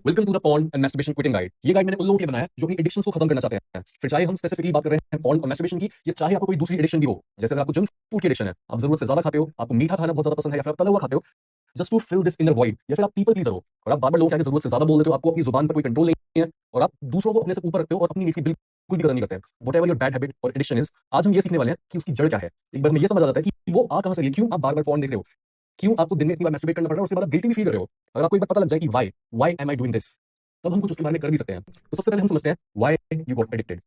Welcome to the porn and masturbation quitting guide. ये guide मैंने उन लोगों के लिए बनाया है जो अपनी एडिक्शंस को खत्म करना चाहते हैं। फिर चाहे हम स्पेसिफिकली बात कर रहे हैं पॉर्न और मैस्टरबेशन की, या चाहे आपको कोई दूसरी एडिक्शन भी हो, जैसे अगर आपको जंक फूड की एडिक्शन है, आप जरूरत से ज्यादा खाते हो, आपको मीठा खाना बहुत ज्यादा पसंद है, या फिर आप तला हुआ खाते हो just to fill this inner void, या फिर आप पीपल प्लीजर हो और आप बार बार लोगों के आगे जरूरत से ज्यादा बोल देते हो, आपको अपनी जुबान पर कोई कंट्रोल नहीं है और आप दूसरों को अपने से ऊपर रखते हो और अपनी नीड्स की बिल्कुल भी कदर नहीं करते हैं। What ever your bad habit और एडिक्शन इज, आज हम ये सीखने वाले हैं कि उसकी जड़ क्या है। एक बार में ये समझ आ जाता है कि वो आ कहां से रही है, क्यों आप बार बार पॉर्न देख रहे हो, क्यों आपको दिन में इतनी बार मैस्टरबेट करना पड़ रहा है और उसके बाद आप गिल्टी भी फील कर रहे हो। अगर आपको एक बार पता लग जाए कि why am I doing this, तब हम कुछ उसके बारे में कर भी सकते हैं। तो सबसे पहले हम समझते हैं व्हाई यू गॉट एडिक्टेड।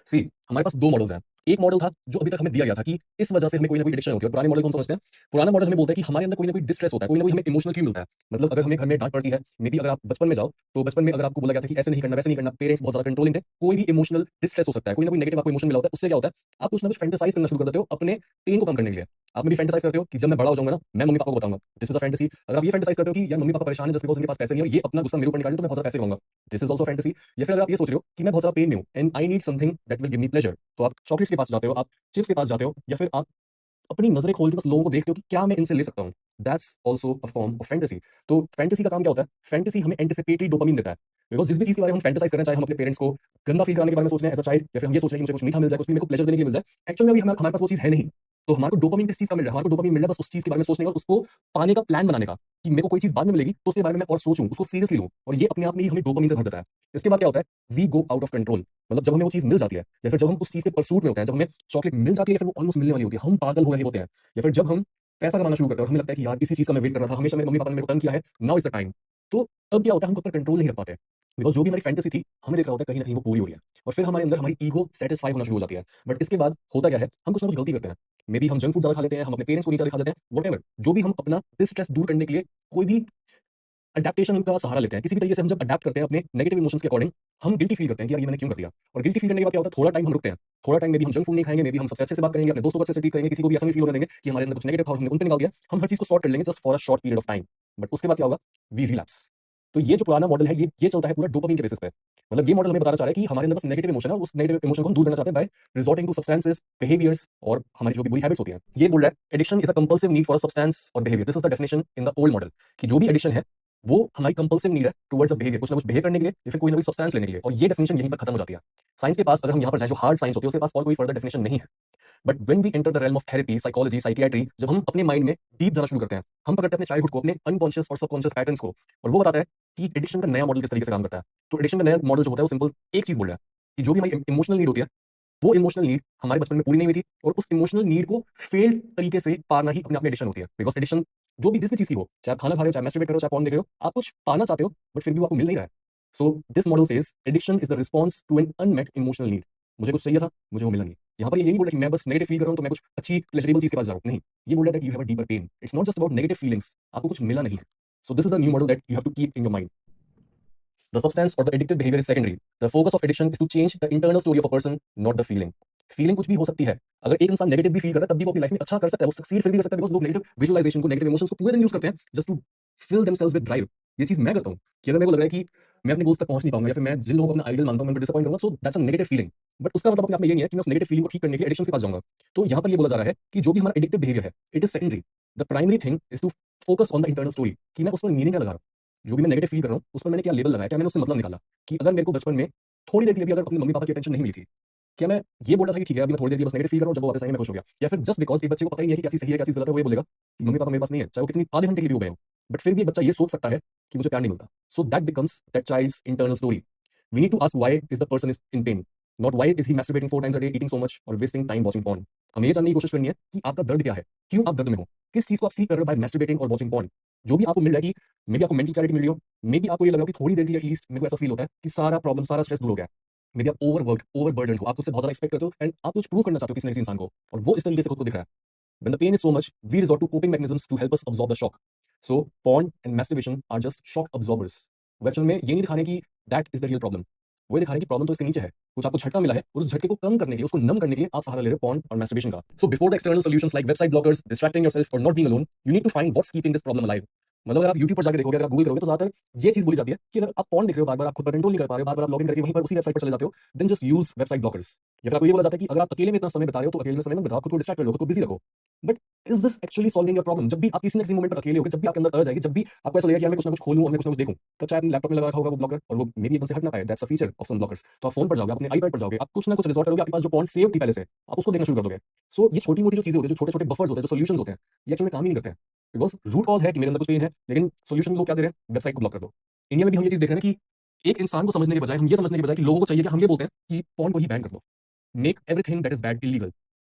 सी, हमारे पास दो मॉडल्स हैं। एक मॉडल था जो अभी तक हमें दिया गया था कि इस वजह से हमें कोई ना कोई एडिक्शन होती है, और पुराने मॉडल को हम समझते हैं। पुराना मॉडल हमें बोलता है कि हमारे अंदर कोई ना कोई डिस्ट्रेस होता है, कोई ना कोई हमें इमोशनल क्यू मिलता है। मतलब अगर हमें घर में डांट पड़ती है, मे बी अगर आप बचपन में जाओ तो बचपन में अगर आपको बोला गया था कि ऐसे नहीं करना वैसे नहीं करना, पेरेंट्स बहुत ज्यादा कंट्रोलिंग थे, कोई भी इमोशनल डिस्ट्रेस हो सकता है, कोई ना कोई नेगेटिव आपको इमोशन मिला होता है, उससे क्या होता है, आप कुछ ना कुछ फैंटेसाइज करना शुरू कर देते हो अपने पेन को कम करने के लिए। आप में भी फैंटेसाइज करते हो कि जब मैं बड़ा हो जाऊंगा ना, मैं मम्मी पापा को बताऊंगा। This is a fantasy. अगर आप ये फैंटेसाइज करते हो कि यार मम्मी पापा परेशान है जस्ट बिकॉज़ उनके पास पैसे नहीं है और ये अपना गुस्सा मेरे ऊपर निकालें तो मैं बहुत ज्यादा पैसे कमाऊंगा, दिस इज आल्सो फैंटेसी। या फिर अगर आप ये सोच रहे हो कि मैं बहुत ज्यादा पेन में हूं and I need something that will give me pleasure, तो आप चॉकलेट्स के पास जाते हो, आप चिप्स के पास जाते हो, या फिर आप अपनी नजरें खोल के बस लोगों को देखते हो कि क्या मैं इनसे ले सकता हूँ। That's also a form of fantasy. तो फैंटेसी का काम क्या होता है, फैंटेसी हमें एंटिसिपेटरी डोपामिन देता है। बिकॉज जिस भी चीज के बारे में हम फैंटेसाइज कर रहे हैं, चाहे हम अपने पेरेंट्स को गंदा फील कराने के बारे में सोच रहे हैं एज अ चाइल्ड, या फिर हम ये सोच रहे हैं कि मुझे कुछ मीठा मिल जाए, कुछ भी मेरे को प्लेजर देने के लिए मिल जाए, एक्चुअल में अभी हमारे पास वो चीज है नहीं। तो हमारे को डोपामिन किस चीज का मिल रहा है, हमारे को डोपामिन मिल रहा है बस उस चीज के बारे में सोचने का, उसको पाने का प्लान बनाने का, कि मेरे को कोई चीज बाद में मिलेगी तो उसके बारे में मैं और सोचूं, उसको सीरियसली लूं, और ये अपने आप में ही हमें डोपामिन से भर देता है। इसके बाद क्या होता है, we go out of control. मतलब जब हमें वो चीज मिल जाती है, या फिर जब हम उस चीज के परसूट में होते हैं, जब हमें चॉकलेट मिल जाती है या फिर वो ऑलमोस्ट मिलने वाली होती है, हम पागल हो रहे होते हैं। या फिर जब हम पैसा कमाना शुरू करते हैं और हमें लगता है कि यार इसी चीज का मैं वेट कर रहा था, हमेशा मेरे मम्मी पापा ने मेरे को तंग किया है, नाउ इज द टाइम। तो तब क्या होता है, हम खुद पर कंट्रोल नहीं कर पाते, बिकॉज जो भी हमारी फैंटेसी थी हमें देख रहा होता है कहीं ना कहीं वो पूरी हो रही है, और फिर हमारे अंदर हमारी ईगो सेटिस्फाई होना शुरू हो जाती है। बट इसके बाद होता क्या है, हम कुछ ना कुछ गलती करते हैं। मे बी हम जंक फूड ज्यादा खा लेते हैं, हम अपने पेरेंट्स को नहीं ज्यादा खा लेते हैं, वट जो भी हम अपना स्ट्रेस दूर करने के लिए कोई भी अडेप्टेशन का सहारा लेते हैं, किसी भी तरीके से हम जब अडेप्ट करते हैं अपने नेगेटिव इमोशंस के अकॉर्डिंग, हम गिल्टी फील करते हैं कि यार ये मैंने क्यों कर दिया। और गिल्टी फील करने के बाद क्या होता है, थोड़ा टाइम हम रुकते हैं, थोड़ा टाइम में भी हम जंक फूड नहीं खाएंगे, मे बी हम सबसे अच्छे से बात करेंगे, अपने दोस्तों को अच्छे से ट्रीट करेंगे, किसी को भी ऐसा नहीं फील होने देंगे कि हमारे अंदर कुछ नेगेटिव था और हमने उन पे निकाल दिया। हम हर चीज को सॉर्ट कर लेंगे just for a short period of time. But उसके बाद क्या होगा, वी रिलैप्स। तो ये जो पुराना मॉडल है, ये चलता है पूरा डोपामिन के बेसिस पे। मतलब ये मॉडल हमें बताना चाह रहा है कि हमारे अंदर बस नेगेटिव इमोशन है, उस नेगेटिव इमोशन को हम दूर करना चाहते हैं by resorting to substances, behaviours, और हमारी जो भी बुरी हैबिट्स होती हैं। ये बोल रहा है addiction is a compulsive need for a substance और behaviour. This is the definition in the old model, कि जो भी एडिक्शन है वो हमारी कंपल्सिव नीड है टुवर्ड्स अ बिहेवियर, कुछ ना कुछ बिहेव करने के लिए या फिर कोई ना कोई सब्सटेंस लेने के लिए। और ये डेफिनेशन यहीं पर खत्म हो जाती है। साइंस के पास अगर हम यहाँ पर जाए, जो हार्ड साइंस होती है उसके पास और कोई फर्दर डेफिनेशन नहीं है। But when we enter the realm of therapy, psychology, psychiatry, जब हम अपने माइंड में डीप जाना शुरू करते हैं, हम पकड़ते हैं अपने चाइल्डहुड को, अपने अनकॉन्शियस और सबकॉन्शियस पैटर्न्स को, और वो बताता है कि एडिक्शन का नया मॉडल किस तरीके से काम करता है। तो एडिक्शन का नया मॉडल जो होता है वो सिंपल एक चीज बोल रहा है कि जो भी हमारी इमोशनल नीड होती है, वो इमोशनल नीड हमारे बचपन में पूरी नहीं हुई थी, और उस इमोशनल नीड को फेल्ड तरीके से पाना ही अपने आप में एडिक्शन होती है। बिकॉज एडिक्शन जो भी जिस भी चीज की हो, चाहे आप खाना खा रहे हो, चाहे मैस्टरबेट कर रहे हो, चाहे पॉर्न देख रहे हो, आप कुछ पाना चाहते हो बट फिर भी वो आपको मिल नहीं रहा है। So this model says addiction is the response to an unmet emotional need. मुझे कुछ चाहिए था, मुझे वो मिला नहीं। यहाँ पर ये नहीं बोल रहा कि मैं बस नेगेटिव फील कर रहा हूँ तो मैं कुछ अच्छी प्लेजरेबल चीज के पास जा रहा हूँ, नहीं। ये बोल रहा है कि you have a deeper pain, it's not just about negative feelings, आपको कुछ मिला नहीं है। So this is a new model that you have to keep in your mind. The substance or the addictive behavior is secondary. The focus of addiction is to change the internal story of a person, not the feeling. Feeling कुछ भी हो सकती है। अगर एक इंसान negative भी feel कर रहा है तब भी वो अपनी लाइफ में अच्छा कर सकता है, वो सक्सीड फिर भी कर सकता है, बिकॉज़ लोग नेगेटिव विजुअलाइजेशन को, नेगेटिव इमोशंस को पूरे दिन यूज करते हैं just to fill themselves with drive. ये चीज मैं करता हूँ कि अगर मेरे को लग रहा है कि मैं अपने गोल्स तक पहुंच नहीं पाऊंगा, या फिर मैं जिन लोगों को अपना आइडल मानता हूं मैं उनको डिसअपॉइंट करूंगा, so that's a negative feeling. But उसका मतलब अपने आप में ये नहीं है कि मैं उस नेगेटिव फीलिंग को ठीक करने के लिए एडिक्शन के पास जाऊंगा। तो यहाँ पर ये बोला जा रहा है कि जो भी हमारा एडिक्टिव बिहेवियर है, it is secondary. The primary thing is to focus on the internal story, कि मैं उसमें मीनिंग क्या लगा रहा हूँ, जो भी मैं नेगेटिव फील कर रहा हूँ उस पर मैंने क्या लेबल लगाया, क्या मैंने उससे मतलब निकाला, कि अगर मेरे को बचपन में थोड़ी देर के लिए भी अगर अपने मम्मी पापा की अटेंशन नहीं मिली थी, क्या मैं ये बोल रहा था कि ठीक है अभी मैं थोड़ी देर के लिए बस नेगेटिव फील कर रहा हूँ, जब वो वापस आएंगे मैं खुश हो गया। या फिर जस्ट बिकॉज एक बच्चे को पता ही नहीं है कि क्या चीज सही है क्या चीज गलत है, वो ये बोलेगा कि मम्मी पापा मेरे पास नहीं है, चाहे वो कितनी आधे घंटे के लिए भी हो गए हो, बट फिर भी एक बच्चा ये सोच सकता है कि मुझे प्यार नहीं मिलता। So that becomes that child's internal story. We need to ask why is the person is in pain, not why is he masturbating 4 times a day, eating so much और वेस्टिंग टाइम वॉचिंग पॉर्न। हमें ये जानने की कोशिश करनी है कि आपका दर्द क्या है, क्यों आप दर्द में हो, किस चीज को आप सीख कर रहे हो बाय मैस्टरबेटिंग और वॉचिंग पॉर्न। जो भी आपको मिल रहा है कि मे बी आपको मेंटल क्लैरिटी मिल रही हो, मे बी आपको ये लग रहा हो कि थोड़ी देर के लिए एटलीस्ट मेरे को ऐसा फील होता है कि सारा प्रॉब्लम, सारा स्ट्रेस दूर हो गया। मे बी आप ओवरवर्क, ओवरबर्डन हो, आप उससे बहुत ज्यादा एक्सपेक्ट करते हो एंड आप कुछ प्रूव करना चाहते हो किसी न किसी इंसान को, और वो इस तरीके से खुद को दिख रहा है। When the pain is so much, we resort to coping mechanisms to help us absorb the shock. So, porn and masturbation are just shock absorbers. वो एक्चुअल में ये नहीं दिखाने की that is the real problem. वो ये दिखाने की प्रॉब्लम तो इसके नीचे है, कुछ आपको झटका मिला है और उस झटके को कम करने के लिए, उसको नम करने के लिए आप सहारा ले रहे हो पॉर्न और masturbation का। So before the external solutions like website blockers, distracting yourself or not being alone, you need to find what's keeping this problem alive. मतलब अगर आप यूट्यूब पर जाकर देखोगे, अगर आप गूगल करोगे तो ज्यादातर ये चीज बोली जाती है कि अगर आप पॉर्न देख रहे हो बार बार, आप खुद पर कंट्रोल नहीं कर पा रहे हो, बार बार आप लॉगिन करके वहीं पर उसी वेबसाइट पर चले जाते हो, then just use website blockers. या फिर आपको ये बोला जाता है कि अगर आप अकेले में इतना समय बता रहे हो तो अकेले में समय मत बिताओ, खुद को डिस्ट्रैक्ट कर लो, खुद को बिजी रखो। But is this actually solving your problem? जब भी आप किसी न किसी मोमेंट पर अकेले होगे, जब भी आपके अंदर अर्ज आएगी, जब भी आपको ऐसा लगेगा कि यार मैं कुछ ना कुछ खोलूं और मैं कुछ ना कुछ देखूं, तब चाहे अपने लैपटॉप में लगा रखा होगा वो ब्लॉकर और वो मे भी एकदम से हट ना पाए। That's a feature of some blockers. तो आप फोन पर जाओगे, आप अपने आईपैड पर जाओगे, आप कुछ ना कुछ रिजॉर्ट करोगे, आपके पास जो पॉइंट सेव थी पहले से, आप उसको देखना शुरू कर दोगे। सो ये छोटी मोटी जो चीजें होती है, जो छोटे छोटे बफर्स होते हैं, जो सोल्यूशन होते हैं, ये एक्चुअली काम ही नहीं करते हैं। बिकॉज रूट कॉज है कि मेरे अंदर कुछ पेन है, लेकिन सोल्यूशन लोग क्या दे रहे हैं? वेबसाइट को ब्लॉक कर दो। इंडिया में भी हम ये चीज देख रहे हैं कि एक इंसान को समझने के बजाय, हम ये समझने के बजाय कि लोगों को चाहिए कि हम ये बोलते हैं कि पॉर्न को ही बैन कर दो, make everything that is bad illegal.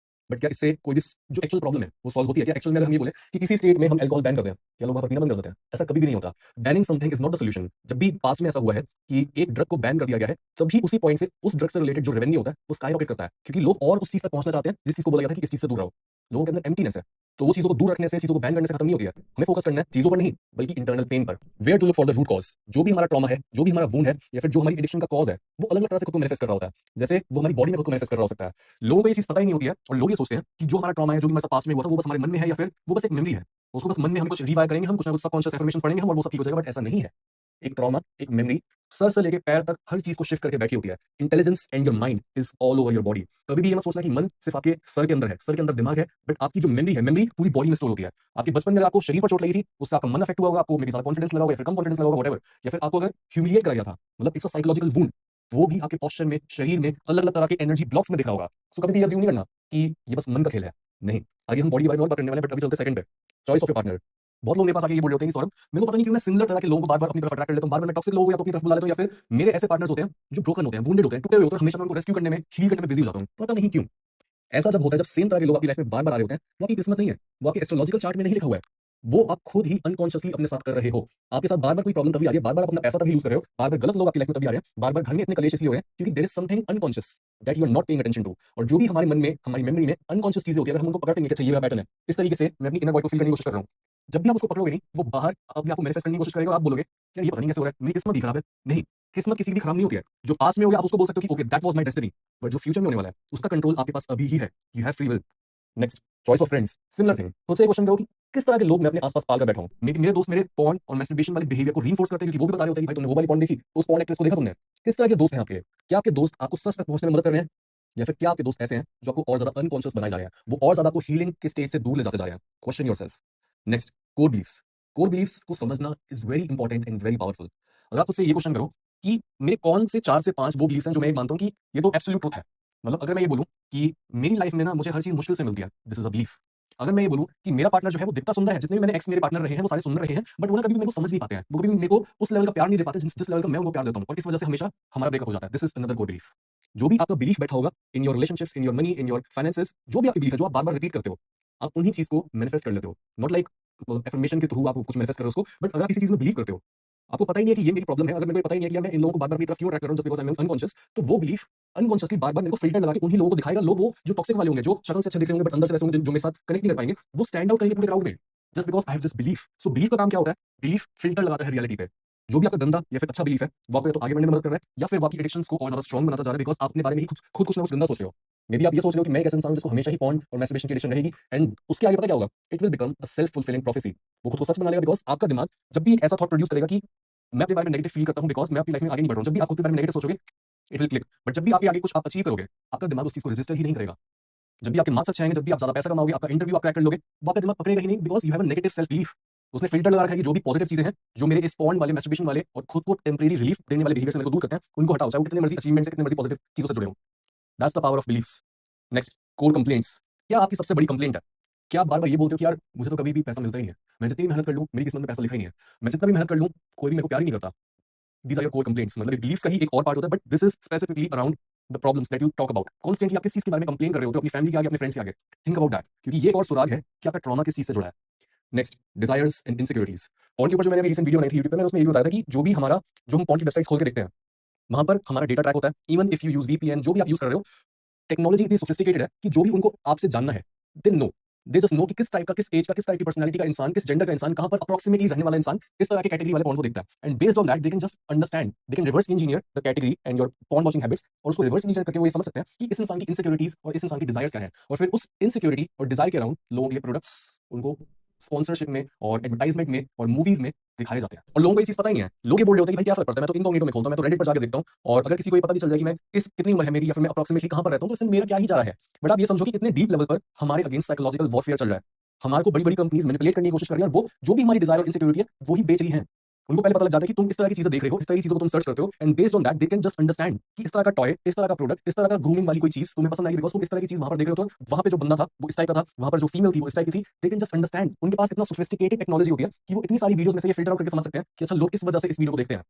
But क्या इससे कोई भी जो एक्चुअल प्रॉब्लम है वो सॉल्व होती है क्या? एक्चुअल में अगर हम ये बोले कि किसी स्टेट में हम अल्कोहल बैन कर दें, क्या लोग वहां पर पीना बंद कर देते हैं? ऐसा कभी भी नहीं होता। Banning something is not the solution. जब भी पास्ट में ऐसा हुआ है कि एक ड्रग को बैन कर दिया गया है, तभी उसी पॉइंट से उस ड्रग से रिलेटेड जो रेवेन्यू होता है वो स्काई रॉकेट करता है, क्योंकि लोग और उस चीज तक पहुंचना चाहते हैं जिस चीज को बोला गया था कि इस चीज से दूर रहो। लोगों के अंदर एम्प्टीनेस है, तो वो चीजों को दूर रखने से, चीजों को बैन करने से खत्म नहीं होती है। हमें फोकस करना है चीजों पर नहीं, बल्कि इंटरनल पेन पर। Where to look for the root cause. जो भी हमारा ट्रॉमा है, जो भी हमारा वूंड है, या फिर जो हमारी एडिक्शन का कॉज है, वो अलग अलग तरह से खुद को मैनिफेस्ट कर रहा होता है। जैसे वो हमारी बॉडी में खुद को मैनिफेस्ट कर रहा हो सकता है। लोगों को ये चीज पता ही नहीं होती है, और लोग ये सोचते हैं कि जो हमारा ट्रॉमा है, जो भी हमारे पास में हुआ था, वो बस हमारे मन में है, या फिर वो बस एक मेमोरी है। उसको बस मन में हम कुछ रिवाइव करेंगे, हम कुछ ना कुछ सबकॉन्शियस इन्फॉर्मेशन पढ़ेंगे हम, और वो सब ठीक हो जाएगा। बट ऐसा नहीं है। एक ट्रॉमा, एक मेमोरी, सर से लेके पैर तक हर चीज को शिफ्ट करके बैठी होती है। Intelligence and your mind is all over your body. कभी भी ये मत सोचना कि मन सिर्फ आपके सर के अंदर है, सर के अंदर दिमाग है, बट आपकी जो मेमोरी है, मेमोरी पूरी बॉडी में स्टोर होती है। आपके बचपन में आपको शरीर पर चोट लगी थी, उससे आपका मन अफेक्ट हुआ होगा, आपको मे बी ज्यादा कॉन्फिडेंस लगा होगा, या फिर कम कॉन्फिडेंस लगा होगा, व्हाटएवर, या फिर आपको अगर ह्यूमिलिएट कराया था, मतलब इट्स अ साइकोलॉजिकल वुंड, वो भी आपके पोस्चर में, शरीर में, अलग अलग तरह के एनर्जी ब्लॉक्स में दिख रहा होगा। सो कभी भी ये अज्यूम नहीं करना कि ये बस मन का खेल है। नहीं। आगे हम बॉडी के बारे में और बात करने वाले हैं, बट अभी चलते सेकंड पे, चॉइस ऑफ योर पार्टनर। बहुत लोग मेरे पास आके ये बोल रहे होते हैं कि सौरभ, मेरे को पता नहीं क्यों मैं सिमिलर तरह के लोगों को बार बार अपनी तरफ अट्रैक्ट कर लेता हूं, बार बार मैं टॉक्सिक लोगों को या तो अपनी तरफ बुला लेता हूं, या फिर मेरे ऐसे पार्टनर्स होते हैं जो ब्रोकन होते हैं, वुंडेड होते हैं, टूटे हुए होते हैं, हमेशा मैं उनको रेस्क्यू करने में, हील करने में बिजी हो जाता हूं। पता नहीं क्यों ऐसा जब होता है, जब सेम तरह के लोग आपकी लाइफ में बार बार आ रहे होते हैं, वो आपकी किस्मत नहीं है, वो आपके एस्ट्रोलॉजिकल चार्ट में नहीं लिखा हुआ है, वो आप खुद ही अनकॉन्शियसली अपने साथ कर रहे हो। आपके साथ बार बार कोई प्रॉब्लम तभी आ रही है, बार बार अपना पैसा तभी लूज कर रहे हो, बार बार गलत लोग आपकी लाइफ में तभी आ रहे हैं, बार बार घर में इतने कलेश इसलिए हो रहे हैं क्योंकि there is something unconscious that you are not paying attention to. और जो भी हमारे मन में, हमारी मेमोरी में अनकॉन्शियस चीजें होती है, अगर हम उनको पकड़ते हैं कि अच्छा ये मेरा पैटर्न है, इस तरीके से मैं अपनी इनर वॉइस को फील करने की कोशिश कर रहा हूं, जब भी आप उसको पकड़ोगे नहीं, वो बाहर अपने आप को मैनिफेस्ट करने की कोशिश करेगा, और आप बोलोगे यार ये पता नहीं कैसे हो रहा है, मेरी किस्मत ही खराब है। नहीं, किस्मत किसी की भी खराब नहीं होती है। जो पास में हो गया आप उसको बोल सकते हो कि okay that was my destiny, but जो फ्यूचर में होने वाला है उसका कंट्रोल आपके पास अभी ही है। You have free will. Next, choice of friends, similar thing. खुद से क्वेश्चन करो कि किस तरह के लोग मैं अपने आसपास पाल कर बैठा हूं। मेरे दोस्त मेरे पॉर्न और मैस्टरबेशन वाले बिहेवियर को रीइंफोर्स करते हैं, क्योंकि वो भी बता रहे होते हैं कि भाई तुमने वो वाली पॉर्न देखी, उस पॉर्न एक्ट्रेस को देखा तुमने। किस तरह के दोस्त हैं आपके? क्या आपके दोस्त आपको सच तक पहुंचने में मदद कर रहे हैं, या फिर क्या आपके दोस्त ऐसे हैं जो आपको और ज्यादा अनकॉन्शियस बनाए जा रहे हैं, वो और ज्यादा आपको हीलिंग के स्टेज से दूर ले जाते जा रहे हैं? Question yourself. Next, core beliefs. Core beliefs को समझना is very important and very powerful. अगर आप खुद से ये क्वेश्चन करो कि मेरे कौन से 4 से 5 वो बिलीफ्स हैं जो मैं मानता हूं कि ये तो एब्सोल्यूट ट्रुथ है। मतलब अगर मैं ये बोलूं कि मेरी लाइफ में ना मुझे हर चीज मुश्किल से मिलती है, दिस इज अ बिलीफ। अगर मैं ये बोलूं कि मेरा पार्टनर जो है वो दिखता सुंदर है, जितने भी मैंने एक्स मेरे पार्टनर रहे हैं वो सारे सुंदर रहे हैं, बट वो ना कभी भी मेरे को समझ नहीं पाते हैं, वो कभी भी मेरे को उस लेवल का प्यार नहीं दे पाते जिस लेवल का मैं उनको प्यार देता हूं, और इस वजह से हमेशा हमारा ब्रेकअप हो जाता है। This is another core belief. जो भी आपका बिलीफ बैठा होगा in your relationships, in your money, in your finances, जो भी आपकी बिलीफ है, जो आप बार बार रिपीट करते हो, आप उन्हीं चीज को मैनिफेस्ट कर लेते हो। नॉट लाइक एफर्मेशन के थ्रू आप कुछ मैनिफेस्ट कर रहे हो उसको, बट अगर आप किसी चीज में बिलीव करते हो, आपको पता ही नहीं है कि ये मेरी प्रॉब्लम है, अगर मेरे को पता ही नहीं है कि यार मैं इन लोगों को बार-बार अपनी तरफ क्यों अट्रैक्ट कर रहा हूं just because I am unconscious, तो वो बिलीफ अनकॉन्शियसली बार-बार मेरे को फ़िल्टर लगा के उन्हीं लोगों को दिखाएगा। लोग वो जो टॉक्सिक वाले होंगे, जो शक्ल से अच्छे दिख रहे होंगे बट अंदर से वैसे होंगे जो मेरे साथ कनेक्ट नहीं कर पाएंगे, वो स्टैंड आउट करेंगे पूरे क्राउड में, just because I have this belief. So belief का काम क्या होता है? बिलीफ फ़िल्टर लगाता है रियलिटी पे। जो भी आपका गंदा या फिर अच्छा बिलीफ है, वो आपको या तो आगे बढ़ने में मदद कर रहा है, या फिर वो आपकी एडिक्शंस को और ज़्यादा स्ट्रांग बनाता जा रहा है, बिकॉज़ आप अपने बारे में ही खुद खुद कुछ ना कुछ गंदा सोच रहे हो। मे बी आप ये सोच रहे हो कि मैं एक ऐसा इंसान हूं जिसको हमेशा ही पॉर्न और मैस्टरबेशन की एडिक्शन रहेगी, एंड उसके आगे पता क्या होगा? It will become a self fulfilling prophecy. वो खुद को सच बना लेगा, बिकॉज़ आपका दिमाग जब भी एक ऐसा थॉट प्रोड्यूस करेगा कि मैं अपने बारे में नेगेटिव फील करता हूं बिकॉज़ मैं अपनी लाइफ में आगे नहीं बढ़ रहा हूं, जब भी आप खुद के बारे में नेगेटिव सोचोगे, इट विल क्लिक। बट जब भी आपके आगे कुछ आप अचीव करोगे, आपका दिमाग उस चीज को रजिस्टर ही नहीं करेगा। जब भी आपके मार्क्स अच्छे आएंगे, जब भी आप ज्यादा पैसा कमाओगे, आपका इंटरव्यू आप क्रैक कर लोगे, वो आपका दिमाग पकड़ेगा ही नहीं, because you have a negative self belief. उसने फिल्टर लगा रखा है कि जो भी पॉजिटिव चीजें हैं, जो मेरे इस पॉइंट वाले मैस्टरबेशन वाले और खुद को टेम्परेरी रिलीफ देने वाले बिहेवियर से मेरे को दूर करते हैं, उनको हटाओ, चाहे वो कितने मर्जी अचीवमेंट से, कितने मर्जी पॉजिटिव चीजों से जुड़े हों। That's the power of beliefs. Next, core complaints. क्या आपकी सबसे बड़ी कंप्लेंट है? क्या आप बार बार ये बोलते हो कि यार मुझे तो कभी भी पैसा मिलता ही नहीं है, मैं जितनी भी मेहनत कर लूं मेरी किस्मत में पैसा लिखा ही नहीं है, मैं जितना भी मेहनत कर लूं कोई भी मेरे को प्यार ही नहीं करता। These are your core complaints। मतलब बिलीफ्स का ही एक और पार्ट होता है, but this is specifically around the problems that you talk about constantly. आप किस चीज के बारे में कंप्लेन कर रहे होते हो अपनी फैमिली के आगे, अपने फ्रेंड्स के आगे? थिंक अबाउट दैट, क्योंकि ये एक और सुराग है कि आपका ट्रॉमा किस चीज से जुड़ा है। Next, desires and insecurities. Porn के ऊपर जो मैंने रिसेंट वीडियो बनाई थी यूट्यूब पे, मैंने उसमें ये भी बताया था कि जो भी हमारा, जो हम पॉन की वेबसाइट्स खोल के देखते हैं, वहां पर हमारा डेटा ट्रैक होता है। Even if you use VPN, जो भी आप यूज कर रहे हो, टेक्नोलॉजी इतनी सोफिस्टिकेटेड है कि जो भी उनको आपसे जानना है, they know, they just know कि किस टाइप का, किस एज का, किस टाइप की पर्सनालिटी का इंसान, किस जेंडर का इंसान, कहां पर अप्रोक्सीमेटली रहने वाला इंसान किस तरह के कैटेगरी वाले पॉर्न को देखता है। And based on that they can just understand, they can reverse engineer the category and your porn watching habits, और उसको रिवर्स इंजीनियर करके वो ये समझ सकते हैं कि इस इंसान की इनसिक्योरिटीज और इस इंसान की डिजायर्स क्या है, और फिर उस इनसिक्योरिटी और डिजायर के अराउंड लोगों के लिए प्रोडक्ट्स उनको स्पॉन्सरशिप में और एडवर्टाइजमेंट में और मूवीज में दिखाए जाते हैं। और लोगों को ये चीज पता ही नहीं है। लोग ये बोल रहे होते हैं कि भाई क्या फर्क पड़ता है, मैं तो इनकॉग्निटो में खोलता हूं, मैं तो रेडिट पर जाकर देखता हूं, और अगर किसी को ये पता भी चल जाए कि मैं इस कितनी उम्र है मेरी या फिर मैं अप्रोक्सीमेटली कहां पर रहता हूं, तो इससे मेरा क्या ही जा रहा है। बट आप ये समझो कि कितने डीप लेवल पर हमारे अगेंस्ट साइकोलॉजिकल वॉरफेयर चल रहा है। हमारे को बड़ी बड़ी कंपनीज मैनिपुलेट करने की कोशिश कर रही है, और वो जो भी हमारी डिजायर और इनसिक्योरिटी है वो ही बेच रही है। उनको पहले पता लग जाता है कि तुम इस तरह की चीजें देख रहे हो, इस तरह की चीजों को तुम सर्च करते हो, and based on that they can just understand कि इस तरह का टॉय, इस तरह का प्रोडक्ट, इस तरह का ग्रूमिंग वाली कोई चीज तुम्हें पसंद आएगी, बिकॉज तुम इस तरह की चीज वहां पर देख रहे हो, तो वहां पे जो बंदा था वो इस टाइप का था, वहां पर जो फीमेल थी वो इस टाइप की थी। They can just understand. उनके पास इतना सोफिस्टिकेटेड टेक्नोलॉजी होती है कि वो इतनी सारी वीडियोस में से ये फिल्टर आउट करके समझ सकते हैं कि अच्छा लोग इस वजह से इस वीडियो को देखते हैं।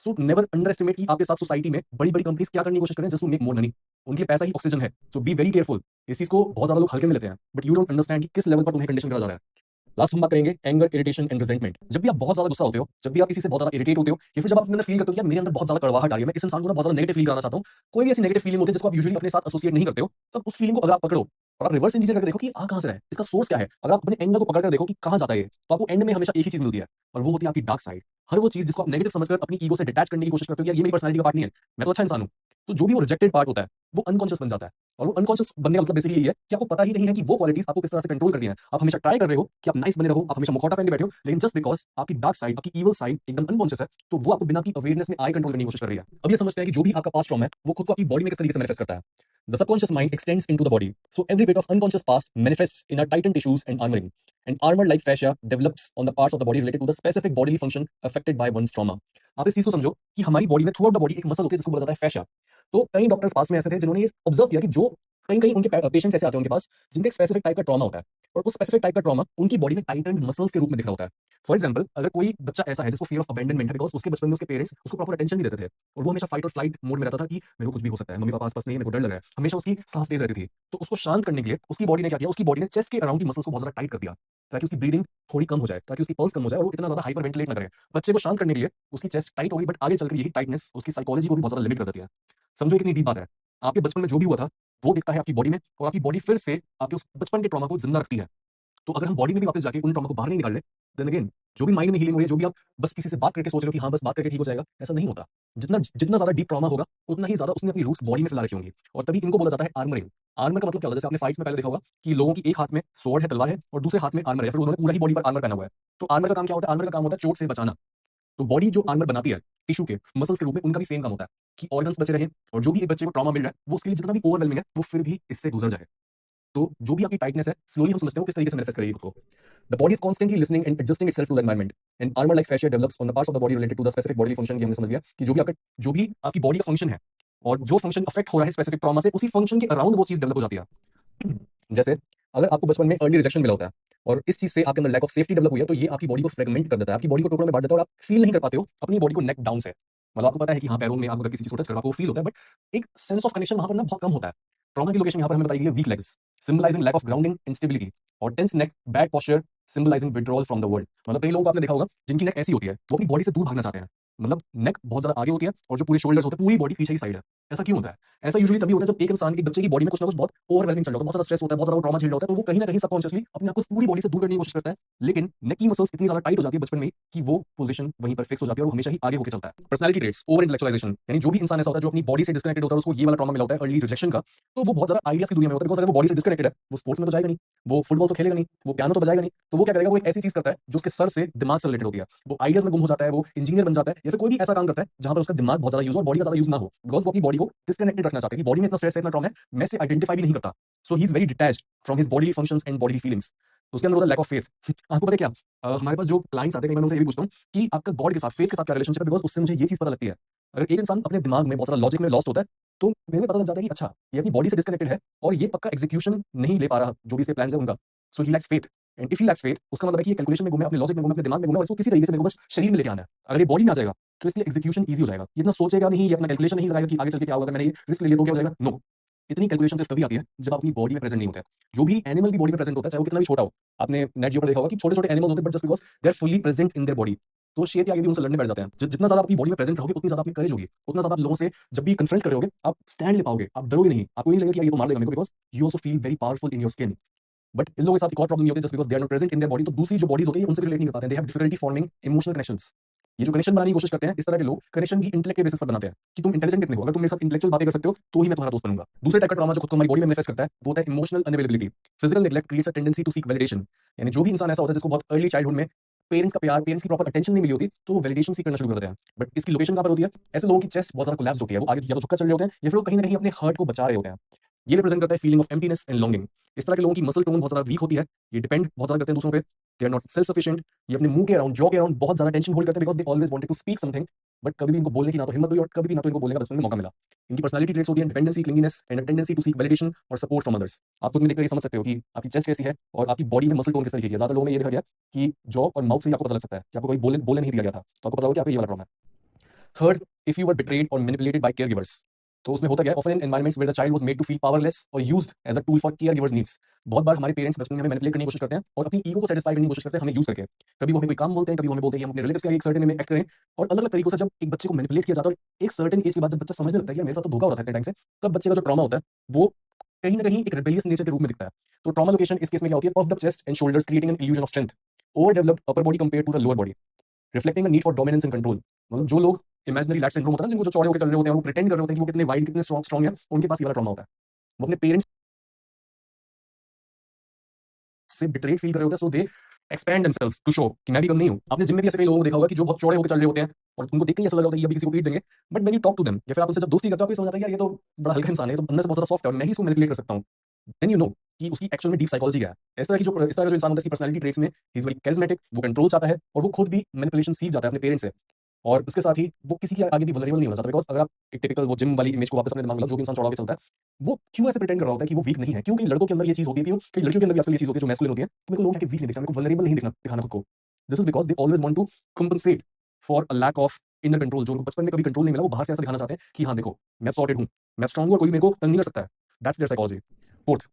सो नेवर अंडर एस्टिमेट कि आपके साथ सोसाइटी में बड़ी बड़ी कंपनीज क्या करने की कोशिश करें just to make more money. उनके लिए पैसा ही ऑक्सीजन है। So be very careful. इस चीज को बहुत ज्यादा लोग हल्के में लेते हैं, बट यू डोंट अंडरस्टैंड कि किस लेवल पर तुम्हें कंडीशन करा जा रहा है। लास्ट हम बात करेंगे एंगर, इरिटेशन एंड रिजेंटमेंट। जब भी आप बहुत ज्यादा गुस्सा होते हो, जब भी आप किसी से बहुत ज्यादा इरिटेट होते हो, या फिर जब आप अपने अंदर फील करते हो कि यार मेरे अंदर बहुत ज्यादा कड़वाहट आ रही है, मैं इस इंसान को ना बहुत ज्यादा नेगेटिव फील कराना चाहता हूं, कोई भी ऐसी नेगेटिव फीलिंग होती है जिसको आप यूजुअली अपने साथ एसोसिएट नहीं करते हो, तब उस फीलिंग को अगर आप पकड़ो और आप रिवर्स इंजीनियर करके देखो कि आ कहां से रहा है, इसका सोर्स क्या है, अगर आप अपने एंगर को पकड़ कर देखो कि कहां जाता है ये, तो आपको एंड में हमेशा एक ही चीज मिलती है, और वो होती है आपकी डार्क साइड। हर वो चीज जिसको आप नेगेटिव समझकर अपनी ईगो से डिटैच करने की कोशिश करते हो, यार ये मेरी पर्सनैलिटी का पार्ट नहीं है, मैं तो अच्छा इंसान हूं, तो जो भी वो रिजेक्टेड पार्ट होता है वो अनकॉन्शियस बन जाता है। और वो अनकॉन्शियस बनने का मतलब बेसिकली ये है कि आपको पता ही नहीं है कि वो क्वालिटीज आपको किस तरह से कंट्रोल कर रही हैं। आप हमेशा ट्राई कर रहे हो कि आप नाइस बने रहो, आप हमेशा मुखौटा पहन के बैठे हो, लेकिन जस्ट बिकॉज आपकी डार्क साइड, आपकी इविल साइड एकदम अनकॉन्शियस है, तो वो आपको बिना की अवेयरनेस में आए कंट्रोल करने की कोशिश कर रही है। अब ये समझते हैं कि जो भी आपका पास्ट ट्रॉमा है वो खुद को आपकी बॉडी में किस तरीके से मैनिफेस्ट करता है। The subconscious mind extends into the body, so every bit of unconscious past manifests in our tightened tissues and armoring. And armor-like fascia develops on the parts of the body related to the specific bodily function affected by one's trauma. आप इस चीज को समझो कि हमारी body में through out the body एक muscle होती है जिसको बोला जाता है फैशिया। तो कई डॉक्टर्स पास में ऐसे थे जिन्होंने ये ऑब्जर्व किया कि जो कहीं कहीं उनके पेशेंट्स ऐसे आते हैं उनके पास जिनके स्पेसिफिक टाइप का ट्रॉमा होता है, और उस स्पेसिफिक टाइप का ट्रॉमा उनकी बॉडी में टाइटेंड मसल्स के रूप में दिख रहा होता है। फॉर एग्जांपल, अगर कोई बच्चा ऐसा है जिसको फियर ऑफ अबैंडनमेंट है, बिकॉज उसके बचपन में उसके पेरेंट्स उसको प्रॉपर अटेंशन नहीं देते थे, और वो हमेशा फाइट और फ्लाइट मोड में रहता था कि मेरे को कुछ भी हो सकता है, मम्मी पापा आसपास नहीं है, मेरे को डर लग रहा है, हमेशा उसकी सांस तेज रहती थी। तो उसको शांत करने के लिए उसकी बॉडी ने क्या किया, उसकी बॉडी ने चेस्ट के अराउंड की मसल्स को बहुत ज्यादा टाइट कर दिया, ताकि उसकी ब्रीदिंग थोड़ी कम हो जाए, ताकि उसकी पल्स कम हो जाए और वो इतना ज्यादा हाइपर वेंटिलेट ना करे। बच्चे को शांत करने के लिए उसकी चेस्ट टाइट हो गई, बट आगे चलकर यही टाइटनेस उसकी साइकोलॉजी को भी बहुत ज्यादा लिमिट कर देती है। समझो ये कितनी डीप बात है। आपके बचपन में जो भी हुआ था वो दिखता है आपकी बॉडी में, और आपकी बॉडी फिर से आपके उस बचपन के ट्रॉमा को जिंदा रखती है। तो अगर हम बॉडी में भी वापस जाके उन ट्रॉमा को बाहर नहीं निकाल ले, देन अगेन जो भी माइंड में हीलिंग हो रही है, जो भी आप बस किसी से बात करके सोच रहे हो कि हाँ बस बात करके ठीक हो जाएगा, ऐसा नहीं होता। जितना जितना ज्यादा डीप ट्रॉमा होगा उतना ही ज्यादा उसने अपनी रूट्स बॉडी में फैला रखी होंगी, और तभी इनको बोला जाता है आर्मरिंग। आर्मर का मतलब क्या होता है, जैसे आपने फाइट्स में पहले देखा होगा कि लोगों की एक हाथ में स्वॉर्ड है, तलवार है, और दूसरे हाथ में आर्मर है, फिर उन्होंने पूरा ही बॉडी पर आर्मर पहना हुआ है। तो आर्मर का काम क्या होता है, आर्मर का काम होता है चोट से बचाना। तो बॉडी जो आर्मर बनाती है टिश्यू के मसल्स के रूप में, उनका भी सेम काम होता है कि ऑर्गन्स बचे रहें, और जो भी एक बच्चे को ट्रॉमा मिल रहा है वो उसके लिए जितना भी ओवरवेलमिंग है वो फिर भी इससे गुजर जाए। तो जो भी आपकी टाइटनेस है स्लोली हम समझते हैं वो किस तरीके से मैनिफेस्ट करेगी खुद को। The body is constantly listening and adjusting itself to the environment, and armour like fascia develops on the parts of the body related to the specific body function. की हमने समझ लिया कि जो भी आपकी बॉडी का फंक्शन है और जो फंक्शन अफेक्ट हो रहा है स्पेसिफिक ट्रॉमा से, उसी फंक्शन के अराउंड वो चीज डेवलप हो जाती है। जैसे अगर आपको बचपन में अर्ली रिजेक्शन मिला होता है और इस चीज से आपके अंदर लैक ऑफ सेफ्टी डेवलप हुई है, तो ये आपकी बॉडी को फ्रेगमेंट कर देता है, आपकी बॉडी को टुकड़ों में बांट देता है, और आप फील नहीं कर पाते हो अपनी बॉडी को नेक डाउन से। मतलब आपको पता है कि हाँ पैरों में आप अगर किसी चीज को टच करो आपको फील होता है, बट एक सेंस ऑफ कनेक्शन वहां पर ना बहुत कम होता है। ट्रॉमा की लोकेशन यहाँ पर हमें बताई गई है weak legs, symbolising lack of grounding and stability, और tense neck, bad posture, symbolising withdrawal from the world. मतलब कई लोगों को आपने देखा होगा जिनकी नेक ऐसी होती है वो अपनी बॉडी से दूर भागना चाहते हैं, मतलब नेक बहुत ज्यादा आगे होती है और जो पूरे शोल्डर्स होते हैं पूरी बॉडी पीछे की साइड है। ऐसा क्यों होता है? ऐसा यूजुअली तभी होता है जब एक इंसान, एक बच्चे की बॉडी में कुछ ना कुछ बहुत ओवरवेलमिंग चल रहा होता है, बहुत ज्यादा स्ट्रेस होता है, बहुत ज्यादा ट्रॉमा झेल रहा होता है, तो वो कहीं ना कहीं सबकॉन्शियसली अपने आप को पूरी बॉडी से दूर करने की कोशिश करता है, लेकिन नेक की मसल्स इतनी ज्यादा टाइट हो जाती है बचपन में ही कि वो पोजीशन वहीं पर फिक्स हो जाती है और वो हमेशा ही आगे होकर चलता है। पर्सनैलिटी ट्रेट्स, ओवर इंटेलेक्चुअलाइजेशन, यानी जो भी इंसान ऐसा होता है जो अपनी बॉडी से डिस्कनेक्टेड होता है, उसको ये वाला ट्रॉमा मिला होता है अर्ली रिजेक्शन का, तो वो बहुत ज्यादा आइडियाज की दुनिया में होता है। बिकॉज अगर वो बॉडी से डिस्कनेक्टेड है, वो स्पोर्ट्स में तो जाएगा नहीं, वो फुटबॉल तो खेलेगा नहीं, वो पियानो तो बजाएगा नहीं, तो वो क्या करेगा, वो एक ऐसी चीज करता है जो उसके सर से दिमाग से रिलेटेड होती है, वो आइडियाज में गुम हो जाता है, वो इंजीनियर बन जाता है, या फिर कोई भी ऐसा काम करता है जहां पर उसका दिमाग बहुत ज्यादा यूज हो और बॉडी का ज्यादा यूज ना हो, बिकॉज वो अपनी बॉडी को डिस्कनेक्टेड रखना चाहते हैं कि बॉडी में इतना स्ट्रेस है, इतना ट्रॉमा है, मैं से आइडेंटिफाई भी नहीं करता। So he is very detached from his bodily functions and bodily feelings. तो उसके अंदर होता है लैक ऑफ फेथ। आपको पता है क्या, हमारे पास जो क्लाइंट्स आते हैं मैं उनसे ये भी पूछता हूँ कि आपका गॉड के साथ, फेथ के साथ क्या रिलेशनशिप है, बिकॉज उससे मुझे ये चीज पता लगती है। अगर एक इंसान अपने दिमाग में बहुत सारा लॉजिक में लॉस्ट होता है, तो मेरे पता लग जाता है कि अच्छा ये अपनी बॉडी से डिस्कनेक्टेड है और ये पक्का एग्जीक्यूशन नहीं ले पा रहा जो भी इसके प्लान्स है उनका। So he lacks faith, and if he lacks faith उसका मतलब है कि ये कैलकुलेशन में गुम है, अपने लॉजिक में गुम है, अपने दिमाग में गुम है, और इसको किसी तरीके से मेरे को बस शरीर में लेके आना है। अगर ये बॉडी में आ जाएगा तो इसलिए एग्जीक्यूशन ईजी हो जाएगा, ये इतना सोचेगा नहीं, ये अपना कैलकुलेशन नहीं लगाएगा कि आगे चल के क्या होगा, मैंने ये रिस्क ले लिया तो क्या हो जाएगा। नो, इतनी कैलकुलेशन सिर्फ तभी आती है जब आप अपनी बॉडी में प्रेजेंट नहीं होते हैं। जो भी एनिमल की बॉडी में प्रेजेंट होता है, चाहे वो कितना भी छोटा हो, आपने नेट जियो पर देखा होगा कि छोटे छोटे एनिमल्स होते हैं, but just because they are fully present in their body, तो शेर के आगे भी उनसे लड़ने बैठ जाते हैं। जितना ज्यादा अपनी बॉडी में प्रेजेंट रहोगे उतनी ज्यादा अपनी करेज होगी, उतना ज्यादा आप लोगों से जब भी कन्फ्रंट कर रहे होगे आप स्टैंड ले पाओगे, आप डरोगे नहीं, आपको नहीं लगेगा कि यार ये तो मार देगा मेरे को, because you also feel very powerful in your skin. But इन लोगों के साथ एक और प्रॉब्लम ये होती है, just because they are not present in their body, तो दूसरी जो बॉडीज होती है उनसे भी रिलेट नहीं कर पाते हैं, they have difficulty forming emotional connections. ये जो कनेक्शन बनाने की कोशिश करते हैं, इस तरह के लोग कनेक्शन भी इंटेलेक्ट के बेसिस पर बनाते हैं कि तुम इंटेलिजेंट कितने हो, अगर तुम मेरे साथ इंटेलेक्चुअल बातें कर सकते हो तो ही मैं तुम्हारा दोस्त बनूंगा। दूसरे टाइप का ट्रॉमा जो खुद को हमारी बॉडी में मैनिफेस्ट करता है वो होता है emotional unavailability. Physical neglect creates a tendency to seek validation. यानी जो भी इंसान ऐसा होता है जिसको बहुत अर्ली चाइल्डहुड में पेरेंट्स का प्यार, पेरेंट्स की प्रॉपर अटेंशन नहीं मिली होती, तो वो वैलिडेशन सीख करना शुरू कर देते हैं। बट इसकी लोकेशन कहाँ पर होती है? ऐसे लोगों की चेस्ट बहुत ज्यादा कोलैप्स होती है, वो आगे या तो झुककर चल रहे होते हैं या फिर वो कहीं ना कहीं अपने हर्ट को बचा रहे होते हैं। ये रिप्रेजेंट करता है feeling of emptiness and longing. इस तरह के लोगों की मसल टोन बहुत ज्यादा वीक होती है, ये डिपेंड बहुत ज्यादा करते हैं दूसरों पे, they are not self sufficient. ये अपने मुंह के अराउंड, जॉ के अराउंड बहुत ज्यादा टेंशन होल्ड करते हैं because they always wanted to speak something, but कभी भी इनको बोलने की ना तो हिम्मत हुई और कभी भी ना तो इनको बोलने का बचपन में मौका मिला। इनकी पर्सनालिटी ट्रेट्स होती है dependency, clinginess and tendency to seek validation और सपोर्ट फ्रॉम अदर्स। आप खुद में देखकर ये समझ सकते हो कि आपकी चेस्ट कैसी है और आपकी बॉडी में मसल टोन किस तरीके की है। ज्यादा लोगों में ये देखा गया कि जॉ और माउथ से ही आपको पता लग सकता है कि आपको कोई बोलने नहीं दिया गया था, तो आपको पता होगा कि आपको ये वाला प्रॉब्लम है। Third, if you were betrayed और मैनिपुलेटेड बाय केयरगिवर्स। तो उसमें होता क्या है, often in environments where the child was made to feel powerless और used as a tool for caregivers needs. बहुत बार हमारे पेरेंट्स बचपन में हमें मैनिपुलेट करने की कोशिश करते हैं और अपनी ईगो को सेटिस्फाई करने की कोशिश करते हैं हमें यूज करके। कभी वो हमें कोई काम बोलते हैं, कभी वो हमें बोलते हैं कि हम अपने रिलेटिव्स के आगे एक सर्टेन में एक्ट करें। और अलग अलग तरीकों से जब एक बच्चे को मैनिपुलेट किया जाता है और एक सर्टेन एज के बाद जब बच्चा समझने लगता है कि मेरे साथ तो धोखा हो रहा था इतने टाइम से, तब बच्चे का जो ट्रॉमा होता है वो कहीं ना कहीं एक रिबेलियस नेचर के रूप में दिखता है। तो ट्रॉमा लोकेशन इस केस में क्या होती है? Puffed up chest and shoulders creating an illusion of strength, over developed upper body compared to the lower body, reflecting a need for dominance and control. मतलब जो लोग इमेजिनरी लैट सिंड्रोम होता है ना, जिनको जो चौड़े होकर चल रहे होते हैं, वो प्रिटेंड कर रहे होते हैं कि वो कितने वाइड, कितने स्ट्रॉन्ग है, उनके पास ये वाला ट्रॉमा होता है। वो अपने पेरेंट्स से बिट्रेड फील कर रहे होते हैं, सो दे एक्सपैंड देमसेल्व्स टू शो कि मैं भी कम नहीं हूं। आपने जिम में भी ऐसे कई लोगों को देखा होगा कि जो बहुत चौड़े होकर चल रहे होते हैं और उनको देख के ऐसा लग रहा होता है ये अभी किसी को पीट देंगे, but when you talk to them या फिर आप उनसे जब दोस्ती करते हो आपको समझ आता है यार ये तो बड़ा हल्का इंसान है, ये तो अंदर से बहुत ज्यादा सॉफ्ट है और मैं ही इसको मैनिपुलेट कर सकता हूं। देन यू नो कि उसकी एक्चुअल में डीप साइकोलॉजी क्या है। इस तरह का जो इंसान होता है इसकी पर्सनालिटी ट्रेट्स में ही इज वेरी कैरिज्मेटिक, वो कंट्रोल चाहता है और वो खुद भी मैनिपुलेशन सीख जाता है अपने पेरेंट्स से। और उसके साथ ही वो किसी के आगे भी वल्नरेबल नहीं होना चाहता, बिकॉज अगर आप एक टिपिकल वो जिम वाली इमेज को वापस अपने दिमाग में लाओ, जो भी इंसान चौड़ा होकर चलता है वो क्यों ऐसे प्रिटेंड कर रहा होता है कि वो वीक नहीं है? क्योंकि लड़कों के अंदर ये चीज होती है, क्यों कई लड़कियों के अंदर भी आजकल ये चीज होती है जो मैस्कुलिन होती है कि मेरे को लोग वीक नहीं दिखना, मेरे को वल्नरेबल नहीं दिखना, दिखाना खुद को। This is because they always want to compensate for a lack of inner control. जो उनको बचपन में कभी कंट्रोल नहीं मिला, वो बाहर से ऐसा दिखाना चाहते हैं कि हाँ देखो मैं सॉर्टेड हूँ, मैं स्ट्रांग हूँ और कोई मेरे को तंग नहीं कर सकता है। That's their psychology. Fourth,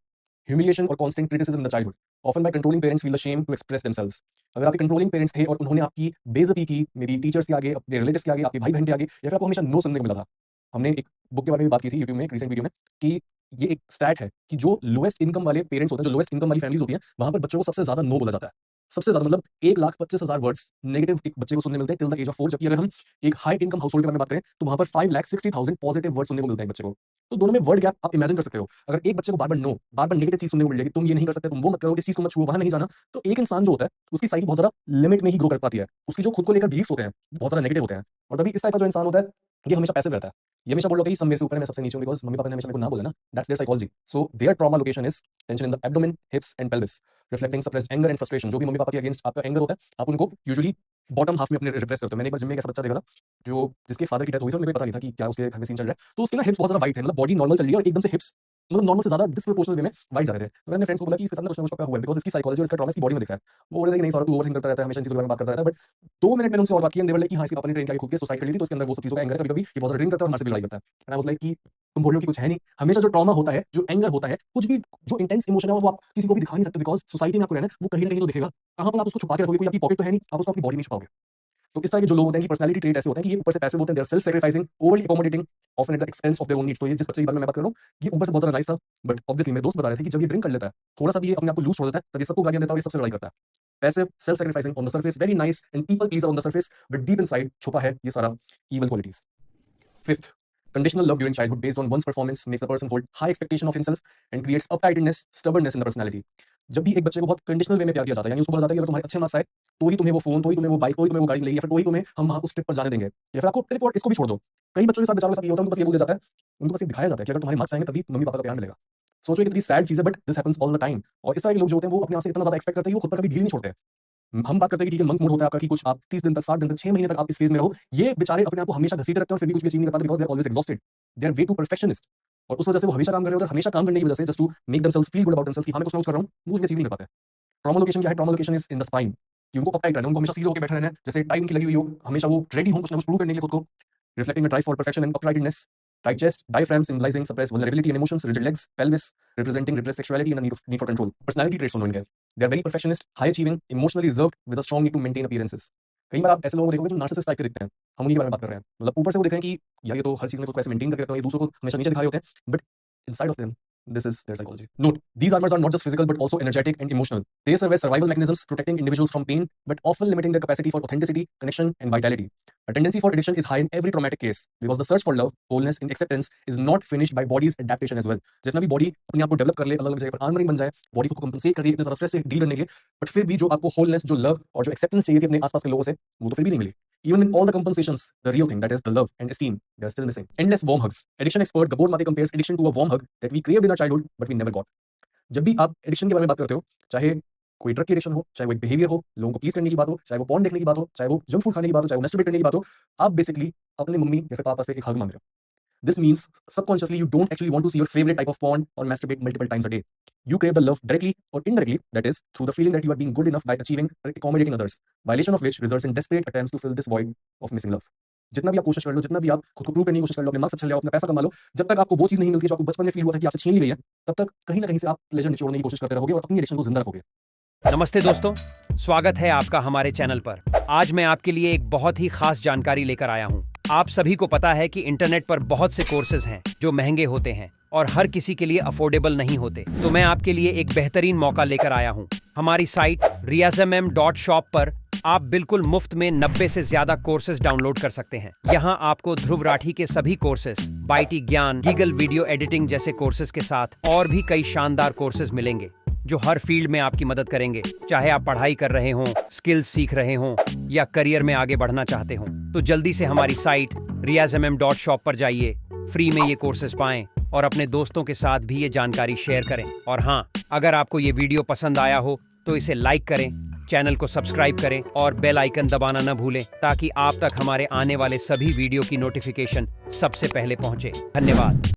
humiliation और constant criticism in the childhood, often by controlling parents feel the shame to express themselves. अगर आपके कंट्रोलिंग पेरेंट्स थे और उन्होंने आपकी बेइज्जती की, मेरी टीचर्स के आगे, अपने रिलेटिव्स के आगे, आपके भाई बहन के आगे, या फिर आपको हमेशा नो सुनने को मिला था। हमने एक बुक के बारे में बात की थी यूट्यूब में एक रिसेंट वीडियो में कि ये एक स्टैट है कि जो लोएस्ट इनकम वाले पेरेंट्स होते हैं, जो लोएस्ट इनकम वाली फैमिलीज होती हैं, वहां पर बच्चों को सबसे ज्यादा नो बोला जाता है। सबसे ज्यादा मतलब 1,25,000 वर्ड्स नेगेटिव एक बच्चे को सुनने मिलते हैं टिल द एज ऑफ 4। जबकि अगर हम एक हाई इनकम हाउस होल्ड के बारे में बात करें तो वहां पर 5,60,000 पॉजिटिव वर्ड सुनने को मिलता है एक बच्चे को। तो दोनों में वर्ड गैप आप इमेजिन कर सकते हो। अगर एक बच्चे को बार बार नो, बार बार नेगेटिव चीज सुनने को मिलेगी, तुम ये नहीं कर सकते, तुम वो मत करो, इस चीज को मत छुओ, वहां नहीं जाना, तो एक इंसान जो होता है उसकी साइकी बहुत ज्यादा लिमिट में ही ग्रो कर पाती है। उसकी जो खुद को लेकर बिलीफ्स होते हैं वो बहुत ज्यादा नेगेटिव होते हैं। और तभी इस टाइप का जो इंसान होता है ये हमेशा पैसिव रहता है। ये हमेशा बोल रहा है कि सब मेरे से ऊपर है, मैं सबसे नीचे हूं, बिकॉज मम्मी पापा ने हमेशा मेरे को ना बोला ना। That's their psychology. So their trauma location is tension in the abdomen, hips and pelvis, reflecting suppressed anger and frustration. जो भी मम्मी पापा के अगेंस्ट आपका एंगर होता है, आप उनको यूजुअली बॉटम हाफ में अपने रिप्रेस करते हो। मैंने एक बार जिम में एक ऐसा बच्चा देखा था जो जिसके फादर की डेथ हुई थी और मेरे को पता नहीं था कि क्या उसके घर में सीन चल रहा है, तो उसके ना हिप्स बहुत ज्यादा वाइट है, मतलब बॉडी नॉर्मल चल रही है और एकदम से हिप्स मतलब नॉर्मल से ज्यादा डिस्प्रोपोर्शनल वे में वाइट जा रहे थे। तो मैंने फ्रेंड्स को बोला कि इसके साथ ना कुछ ना कुछ पक्का हुआ है, बिकॉज इसकी साइकोलॉजी और इसका ट्रॉमा इसकी बॉडी में दिखा है। वो बोल रहे थे कि नहीं सर तू ओवरथिंक करता रहता है, हमेशा इन चीजों के बारे में बात करता रहता है। बट 2 मिनट मैंने उनसे और बात की, एंड दे वर लाइक कि हाँ इसके पापा ने ट्रेन का खुद के सुसाइड कर ली थी, तो उसके अंदर वो सब चीजों का एंगर है, कभी-कभी ये बहुत ज्यादा ड्रिंक करता है और हमारे से भी लड़ाई करता है। एंड आई वाज लाइक कि तुम बोल रहे हो कि कुछ है नहीं, हमेशा जो ट्रॉमा होता है, जो एंगर होता है, कुछ भी जो इंटेंस इमोशन है वो आप किसी को भी दिखा नहीं सकते, बिकॉज सोसाइटी में आपको रहना है, वो कहीं ना कहीं तो दिखेगा। कहां पर आप उसको छुपा के रखोगे? कोई आपकी पॉकेट तो है नहीं, आप उसको अपनी बॉडी में छुपाओगे। तो इस तरह के जो लोग होते हैं कि पर्सनालिटी ट्रेट ऐसे होते हैं कि ये ऊपर से पैसिव होते हैं, they are self sacrificing, overly accommodating, often at the expense of their own needs. तो ये जिस बच्चे के बारे में मैं बात कर रहा हूँ, ये ऊपर से बहुत ज्यादा नाइस था, बट ऑब्वियसली मेरे दोस्त बता रहे थे कि जब ये ड्रिंक कर लेता है, थोड़ा सा भी ये अपने आप को लूज छोड़ देता है, तब ये सबको गालियां देता है और ये सबसे लड़ाई करता है। Passive, self sacrificing on the surface, very nice and people pleaser on the surface, but deep inside छुपा है ये सारा evil qualities. Fifth, conditional love during childhood based on one's performance makes the person hold high expectation of himself and creates uptightness, stubbornness in the personality. जब भी एक बच्चे को बहुत कंडीशनल वे में प्यार किया जाता है, यानी उसको बोला जाता है कि अगर तुम्हारे अच्छे मार्क्स आए तो ही तुम्हें वो फोन, तो ही तुम्हें वो बाइक, तो ही तुम्हें वो गाड़ी मिलेगी, या फिर तो ही तुम्हें हम वहां उस ट्रिप पर जाने देंगे, या फिर आपको ट्रिप और इसको भी छोड़ दो। कई बच्चों के साथ बेचारों के साथ ये होता है, उनको बस ये बोला जाता है, उनको बस ये दिखाया जाता है कि अगर तुम्हारे मार्क्स आएंगे तभी मम्मी पापा का प्यार मिलेगा। सोचो ये कितनी सैड चीज है, but this happens all the time. और इस तरह के लोग जो होते हैं वो अपने आप से इतना ज्यादा एक्सपेक्ट करते हैं कि वो खुद पर कभी ढील नहीं छोड़ते। हम बात करते हैं कि ठीक है मंक मोड होता है आपका कि कुछ आप 30 दिन तक, 60 दिन तक, 6 महीने तक आप इस फेज में रहो। ये बेचारे अपने आप को हमेशा घसीटे रखते हैं और फिर भी कुछ भी अचीव नहीं कर पाते, because they are always exhausted, they are way too perfectionist. और उस वजह से वो हमेशा काम कर रहे होते हैं, हमेशा काम करने की वजह से just to make themselves feel good about themselves कि हाँ मैं कुछ ना कुछ कर रहा हूँ, वो अचीव नहीं कर पाते। ट्रॉमा लोकेशन क्या है? Trauma location is in the spine, कि उनको अपटाइट रहना है, उनको हमेशा सीधे होकर बैठे रहना है, जैसे टाई उनकी लगी हुई हो, हमेशा वो रेडी हो कुछ ना कुछ प्रूव करने के लिए खुद को, reflecting a drive for perfection and uprightness. Tight chest, diaphragm symbolizing suppressed vulnerability and emotions, rigid legs, pelvis representing repressed sexuality and a need for control. Personality traits होंगे इनके. They are very perfectionist, high achieving, emotionally reserved with a strong need to maintain appearances. कई बार आप ऐसे लोगों को देखोगे जो narcissist type के दिखते हैं, हम उन्हीं के बारे में बात कर रहे हैं। मतलब ऊपर से वो दिख रहे हैं कि यार ये तो हर चीज में खुद को ऐसे मेंटेन करके रखते हैं, ये दूसरों को हमेशा नीचे दिखा रहे होते हैं, but inside of them This is their psychology. Note, these armors are not just physical but also energetic and emotional. They serve as survival mechanisms protecting individuals from pain but often limiting their capacity for authenticity, connection, and vitality. A tendency for addiction is high in every traumatic case because the search for love, wholeness, and acceptance is not finished by body's adaptation as well. जितना भी body अपने आप को develop कर ले, अलग अलग जगह पर आर्मरिंग बन जाए, बॉडी को कंपनसेट कर रही है इतने सारा स्ट्रेस से डील करने के लिए, बट फिर भी जो आपको होलनेस, जो लव और जो एक्सेप्टेंस चाहिए थी अपने आसपास के लोगों से, वो तो फिर भी नहीं मिली. Even in all the compensations, the real thing, that is the love and esteem, they are still missing. Endless warm hugs. Addiction expert Gabor Mate compares addiction to a warm hug that we craved in our childhood but we never got. जब भी आप addiction के बारे में बात करते हो, चाहे कोई ड्रग की एडिक्शन हो, चाहे वो एक बिहेवियर हो, लोगों को प्लीज करने की बात हो, चाहे वो पॉर्न देखने की बात हो, चाहे वो जंक फूड खाने की बात हो, चाहे वो मैस्टरबेट करने की बात हो, आप बेसिकली अपने मम्मी या फिर पापा से एक हग मांग रहे हो. This means subconsciously you don't actually want to see your favorite type of porn or masturbate multiple times a day. You crave the love directly or indirectly, that is, through the feeling that you are being good enough by achieving or accommodating others, violation of which results in desperate attempts to fill this void of missing love. जितना भी आप कोशिश कर लो, जितना भी आप खुद को प्रूव करने की कोशिश कर लो, अपने मार्क्स अच्छे ले आओ, अपना पैसा कमा लो, जब तक आपको वो चीज़ नहीं मिलती जो आपको बचपन में फील हुआ था कि आपसे छीन ली गई है, तब तक कहीं ना कहीं से आप प्लेजर निचोड़ने की कोशिश करते रहोगे और अपनी एडिक्शन को जिंदा रखोगे. नमस्ते दोस्तों, स्वागत है आपका हमारे चैनल पर। आज मैं आपके लिए एक बहुत ही खास जानकारी लेकर आया हूं। आप सभी को पता है कि इंटरनेट पर बहुत से कोर्सेज हैं जो महंगे होते हैं और हर किसी के लिए अफोर्डेबल नहीं होते। तो मैं आपके लिए एक बेहतरीन मौका लेकर आया हूं। हमारी साइट riazmm.shop पर आप बिल्कुल मुफ्त में 90 से ज्यादा कोर्सेज डाउनलोड कर सकते हैं। यहाँ आपको ध्रुव राठी के सभी कोर्सेज, बाईटी ज्ञान, गीगल वीडियो एडिटिंग जैसे कोर्सेज के साथ और भी कई शानदार कोर्सेज मिलेंगे जो हर फील्ड में आपकी मदद करेंगे। चाहे आप पढ़ाई कर रहे हों, स्किल्स सीख रहे हों या करियर में आगे बढ़ना चाहते हों, तो जल्दी से हमारी साइट riazmm.shop पर जाइए, फ्री में ये कोर्सेज पाएं और अपने दोस्तों के साथ भी ये जानकारी शेयर करें। और हाँ, अगर आपको ये वीडियो पसंद आया हो तो इसे लाइक करें, चैनल को सब्सक्राइब करें और बेल आइकन दबाना न भूलें ताकि आप तक हमारे आने वाले सभी वीडियो की नोटिफिकेशन सबसे पहले पहुंचे। धन्यवाद।